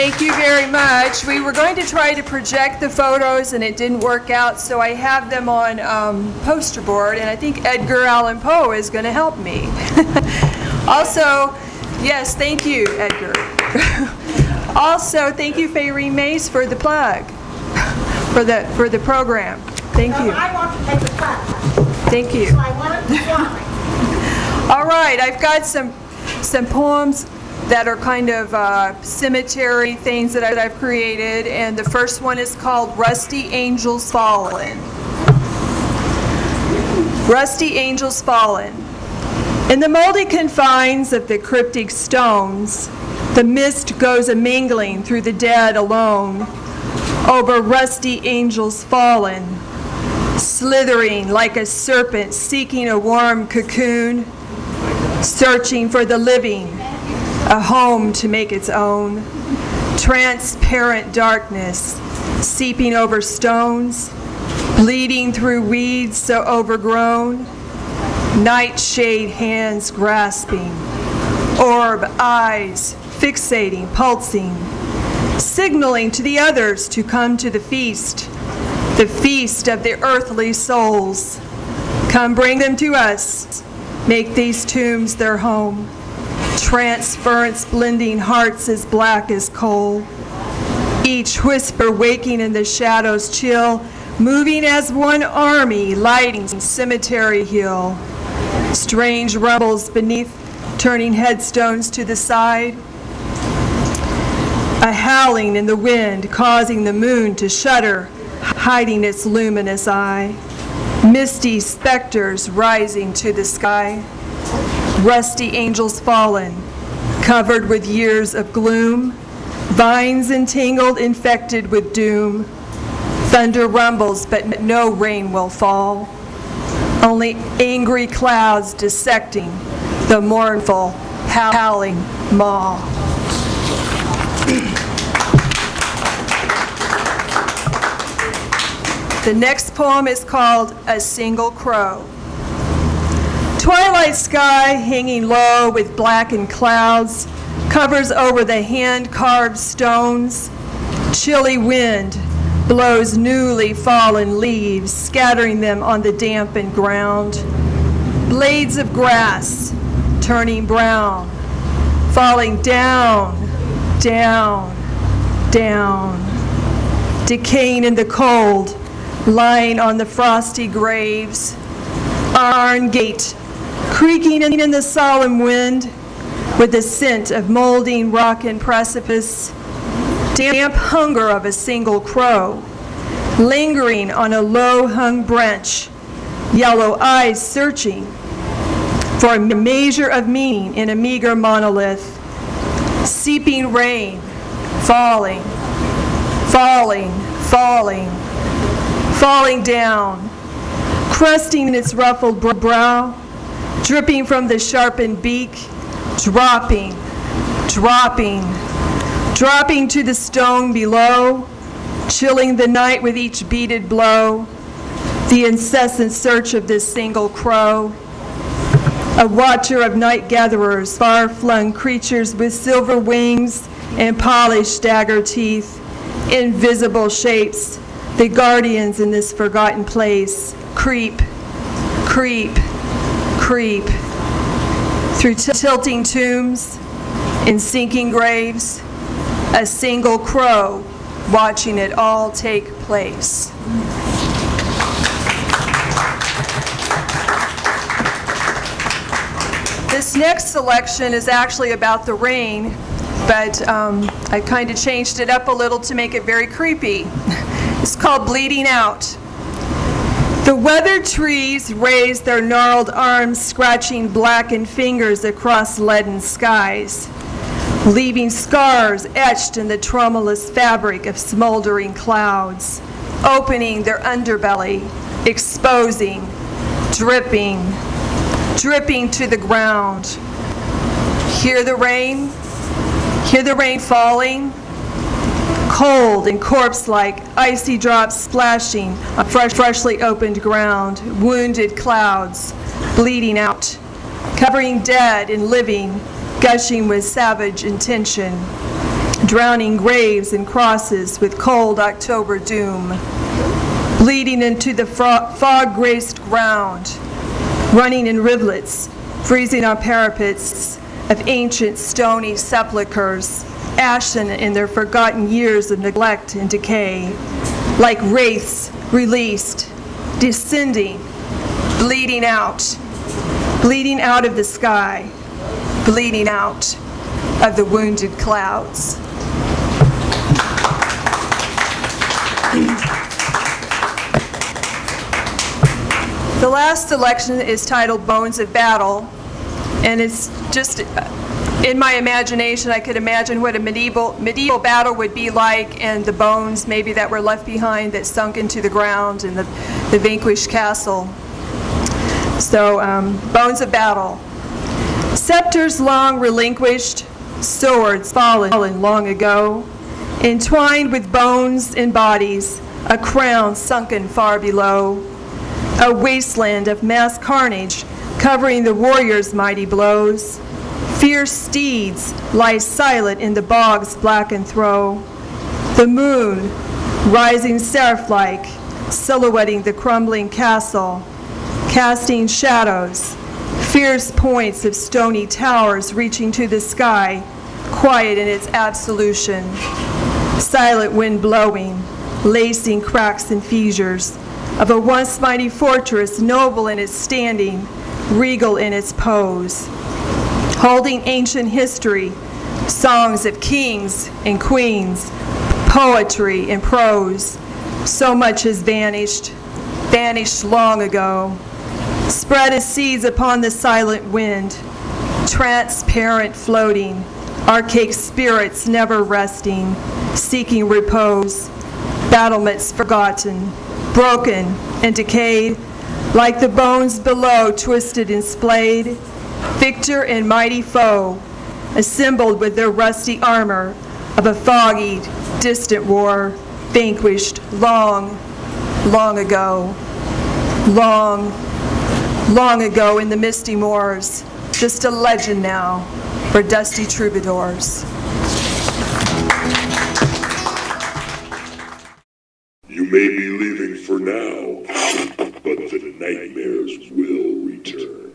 Thank you very much. We were going to try to project the photos and it didn't work out, so I have them on poster board, and I think Edgar Allan Poe is going to help me. Also, yes, thank you, Edgar. Also, thank you, Fayreen Mace, for the plug for the program. Thank you. I want to take the plug. Thank you. So I want it to fly. All right, I've got some poems that are kind of cemetery things that I've created, and the first one is called Rusty Angels Fallen. Rusty Angels Fallen. In the moldy confines of the cryptic stones, the mist goes a-mingling through the dead alone, over rusty angels fallen, slithering like a serpent seeking a warm cocoon, searching for the living, a home to make its own. Transparent darkness seeping over stones, bleeding through weeds so overgrown, nightshade hands grasping, orb eyes fixating, pulsing, signaling to the others to come to the feast of the earthly souls. Come bring them to us, make these tombs their home. Transference blending hearts as black as coal. Each whisper waking in the shadows chill, moving as one army, lighting cemetery hill. Strange rumbles beneath, turning headstones to the side. A howling in the wind, causing the moon to shudder, hiding its luminous eye. Misty specters rising to the sky. Rusty angels fallen, covered with years of gloom. Vines entangled, infected with doom. Thunder rumbles, but no rain will fall. Only angry clouds dissecting the mournful, howling maw. The next poem is called A Single Crow. Twilight sky hanging low with blackened clouds covers over the hand-carved stones. Chilly wind blows newly fallen leaves, scattering them on the dampened ground. Blades of grass turning brown, falling down, down, down. Decaying in the cold, lying on the frosty graves. Iron gate creaking in the solemn wind, with the scent of molding rock and precipice. Damp hunger of a single crow, lingering on a low-hung branch, yellow eyes searching for a measure of meaning in a meager monolith. Seeping rain, falling, falling, falling, falling down, crusting its ruffled brow, dripping from the sharpened beak, dropping, dropping, dropping to the stone below, chilling the night with each beaded blow. The incessant search of this single crow, a watcher of night gatherers, far-flung creatures with silver wings and polished dagger teeth, invisible shapes, the guardians in this forgotten place, creep, creep, creep, through tilting tombs and sinking graves, a single crow watching it all take place. This next selection is actually about the rain, but I kind of changed it up a little to make it very creepy. It's called Bleeding Out. The weathered trees raise their gnarled arms, scratching blackened fingers across leaden skies, leaving scars etched in the tremulous fabric of smoldering clouds, opening their underbelly, exposing, dripping, dripping to the ground. Hear the rain falling, cold and corpse-like, icy drops splashing on freshly opened ground, wounded clouds bleeding out, covering dead and living, gushing with savage intention. drowning graves and crosses with cold October doom, bleeding into the fog-graced ground, running in rivulets, freezing on parapets of ancient stony sepulchres, ashen in their forgotten years of neglect and decay, like wraiths released, descending, bleeding out of the sky, bleeding out of the wounded clouds. The last selection is titled Bones of Battle, and it's just, in my imagination, I could imagine what a medieval battle would be like, and the bones maybe that were left behind that sunk into the ground in the vanquished castle. So, Bones of Battle. Scepters long relinquished, swords fallen long ago, entwined with bones and bodies, a crown sunken far below, a wasteland of mass carnage covering the warrior's mighty blows. Fierce steeds lie silent in the bog's blackened throe. The moon, rising seraph-like, silhouetting the crumbling castle, casting shadows, fierce points of stony towers reaching to the sky, quiet in its absolution. Silent wind blowing, lacing cracks and fissures of a once mighty fortress, noble in its standing, regal in its pose, holding ancient history, songs of kings and queens, poetry and prose. So much has vanished long ago, spread as seeds upon the silent wind, transparent floating, archaic spirits never resting, seeking repose, battlements forgotten, broken and decayed, like the bones below, twisted and splayed. Victor and mighty foe, assembled with their rusty armor of a foggy, distant war, vanquished long ago. Long ago in the misty moors, just a legend now for dusty troubadours. You may be leaving for now, but the nightmares will return.